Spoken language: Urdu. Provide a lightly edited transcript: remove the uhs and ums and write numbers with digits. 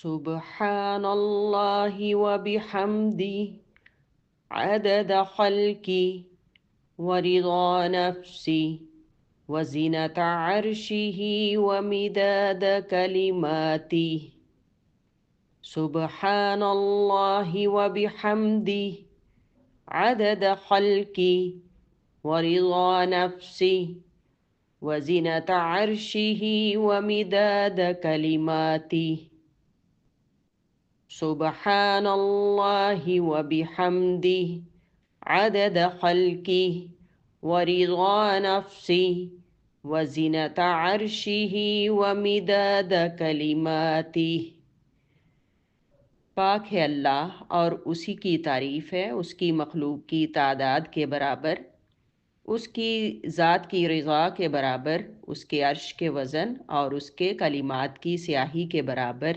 سبحان اللہ وبحمدہ عدد خلقی ورضا نفسی وزنة عرشه ومداد كلماته سبحان الله وبحمده عدد خلقي ورضا نفسي وزنة عرشه ومداد كلماته سبحان الله وبحمده عدد خلقي ورضا نفسي وزنة عرشه ومداد كلماته۔ پاک ہے اللہ اور اسی کی تعریف ہے، اس کی مخلوق کی تعداد کے برابر، اس کی ذات کی رضا کے برابر، اس کے عرش کے وزن اور اس کے کلمات کی سیاہی کے برابر۔